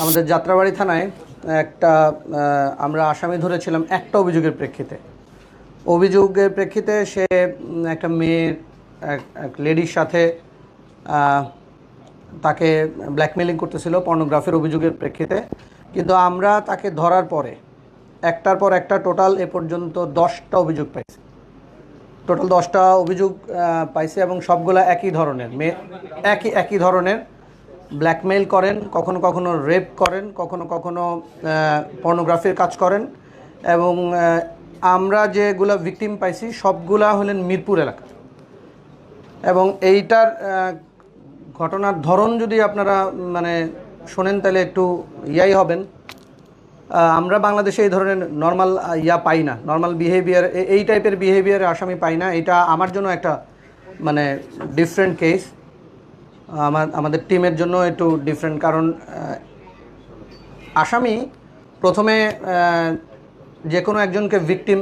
আমাদের যাত্রাবাড়ি থানায় একটা আমরা আসামি ধরেছিলাম একটা অভিযোগের প্রেক্ষিতে সে একটা মেয়ের এক লেডির সাথে তাকে ব্ল্যাকমেলিং করতেছিল পর্নোগ্রাফির অভিযোগের প্রেক্ষিতে। কিন্তু আমরা তাকে ধরার পরে একটার পর একটা টোটাল এ পর্যন্ত 10টা অভিযোগ পাইছি। টোটাল 10টা অভিযোগ পাইছি এবং সবগুলা একই ধরনের, একই ধরনের ব্ল্যাকমেইল করেন, কখনো কখনো রেপ করেন, কখনো কখনো পর্নোগ্রাফির কাজ করেন। এবং আমরা যেগুলো ভিকটিম পাইছি সবগুলা হলেন মিরপুর এলাকা। এবং এইটার ঘটনার ধরন যদি আপনারা মানে শোনেন তাহলে একটু ইয়াই হবেন। আমরা বাংলাদেশে এই ধরনের নর্মাল পাই না, নর্মাল বিহেভিয়ার, এই টাইপের বিহেভিয়ারে আসামি পাই না। এটা আমার জন্য একটা মানে ডিফারেন্ট কেস, আমাদের টিমের জন্য একটু ডিফারেন্ট। কারণ আসামি প্রথমে যে কোনো একজনকে ভিকটিম,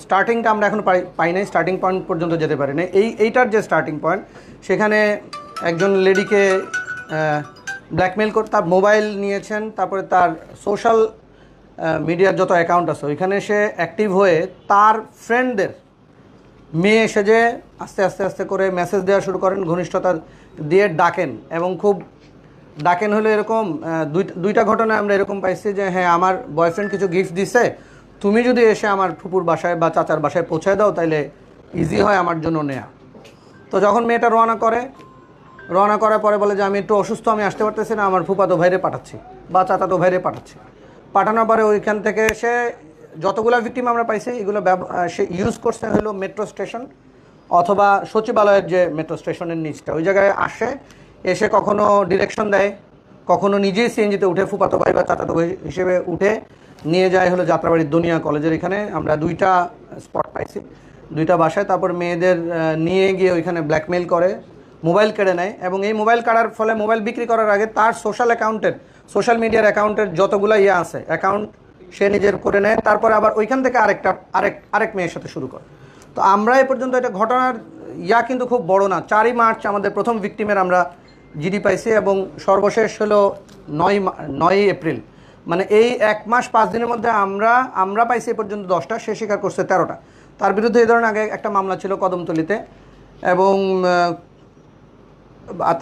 স্টার্টিংটা আমরা এখন পাই নাই, স্টার্টিং পয়েন্ট পর্যন্ত যেতে পারি না। এইটার যে স্টার্টিং পয়েন্ট, সেখানে একজন লেডিকে ব্ল্যাকমেল করে তার মোবাইল নিয়েছেন, তারপরে তার সোশ্যাল মিডিয়ার যত অ্যাকাউন্ট আছে ওইখানে সে অ্যাক্টিভ হয়ে তার ফ্রেন্ডদের মেয়ে সেজে আস্তে আস্তে আস্তে করে মেসেজ দেওয়া শুরু করেন, ঘনিষ্ঠতা দিয়ে ডাকেন। এবং খুব ডাকেন হলো এরকম দুইটা ঘটনা আমরা এরকম পাইছি যে হ্যাঁ, আমার বয়ফ্রেন্ড কিছু গিফট দিছে, তুমি যদি এসে আমার ফুপুর বাসায় বা চাচার বাসায় পৌঁছায় দাও তাইলে ইজি হয় আমার জন্য নেয়া। তো যখন মেয়েটা রওনা করার পরে বলে যে আমি একটু অসুস্থ, আমি আসতে পারতেছি না, আমার ফুপাতো ভাইরে পাঠাচ্ছি বা চাচাতো ভাইরে পাঠাচ্ছি। পাঠানোর পরে ওইখান থেকে সে যতগুলো ভিকটিম আমরা পাইছি এগুলো সে ইউজ করছে হলো মেট্রো স্টেশন অথবা সচিবালয়ের যে মেট্রো স্টেশনের নিচটা, ওই জায়গায় এসে কখনো ডিরেকশন দেয়, কখনো নিজেই সিএনজিতে উঠে ফুপাতো ভাই বা চাচাতো ভাই হিসেবে উঠে নিয়ে যায় হলো যাত্রাবাড়ির দুনিয়া কলেজের এখানে। আমরা 2টা স্পট পাইছি, 2টা বাসায়। তারপর মেয়েদের নিয়ে গিয়ে ওইখানে ব্ল্যাকমেইল করে, মোবাইল কেড়ে নেয়। এবং এই মোবাইল কাড়ার ফলে মোবাইল বিক্রি করার আগে তার সোশ্যাল মিডিয়ার অ্যাকাউন্টের যতগুলো আছে অ্যাকাউন্ট সে নিজের করে নেয়। তারপরে আবার ওইখান থেকে আরেক মেয়ের সাথে শুরু করে। তো আমরা এ পর্যন্ত এটা ঘটনার কিন্তু খুব বড় না। 4ই মার্চ আমাদের প্রথম ভিকটিমের আমরা জিডি পাইছি এবং সর্বশেষ হলো 9ই এপ্রিল। মানে এই 1 মাস 5 দিনের মধ্যে আমরা পাইছি এ পর্যন্ত 10টা, সে স্বীকার করছে 13টা। তার বিরুদ্ধে এই ধরনের আগে একটা মামলা ছিল কদমতলীতে। এবং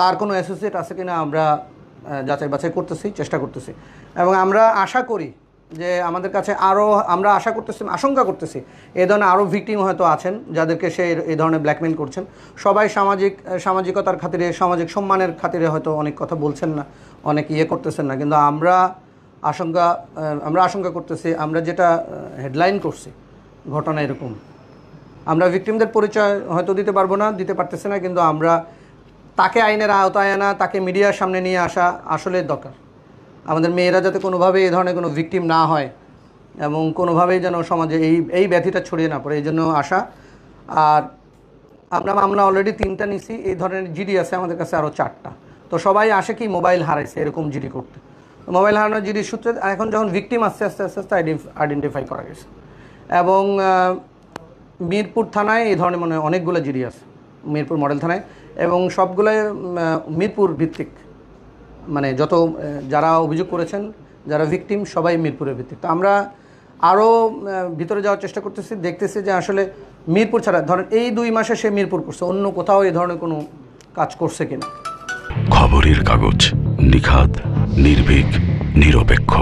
তার কোনো অ্যাসোসিয়েট আছে কিনা আমরা যাচাই বাছাই করতেছি, চেষ্টা করতেছি। এবং আমরা আশা করি যে আমাদের কাছে আমরা আশঙ্কা করতেছি এই ধরনের আরও ভিকটিম হয়তো আছেন যাদেরকে সে এই ধরনের ব্ল্যাকমেইল করছেন। সবাই সামাজিকতার খাতিরে, সামাজিক সম্মানের খাতিরে হয়তো অনেক কথা বলছেন না, অনেক করতেছেন না। কিন্তু আমরা আশঙ্কা করতেছি, আমরা যেটা হেডলাইন করছি ঘটনা এরকম। আমরা ভিকটিমদের পরিচয় হয়তো দিতে পারতেছি না, কিন্তু আমরা তাকে আইনের আওতায় আনা, তাকে মিডিয়ার সামনে নিয়ে আসা আসলে দরকার। আমাদের মেয়েরা যাতে কোনোভাবেই এই ধরনের কোনো ভিকটিম না হয় এবং কোনোভাবেই যেন সমাজে এই ব্যাধিটা ছড়িয়ে না পড়ে, এই জন্য আসা। আর আমরা মামলা অলরেডি 3টা নিছি, এই ধরনের জিডি আছে আমাদের কাছে আরও 4টা। তো সবাই আসে কি মোবাইল হারাইছে এরকম জিডি করতে। মোবাইল হারানোর জিডির সূত্রে এখন যখন ভিকটিম আস্তে আস্তে আইডেন্টিফাই করা গেছে। এবং মিরপুর থানায় এই ধরনের মনে হয় অনেকগুলো জিডি আছে, মিরপুর মডেল থানায়, এবং সবগুলোই মিরপুর ভিত্তিক। মানে যারা অভিযোগ করেছেন, যারা ভিকটিম, সবাই মিরপুরের ভিত্তিক। তো আমরা আরও ভিতরে যাওয়ার চেষ্টা করতেছি, দেখতেছি যে আসলে মিরপুর ছাড়া ধরেন এই 2 মাসে সে মিরপুর করছে, অন্য কোথাও এই ধরনের কোনো কাজ করছে কিনা। খবরের কাগজ, নিখাত, নির্ভীক, নিরপেক্ষ।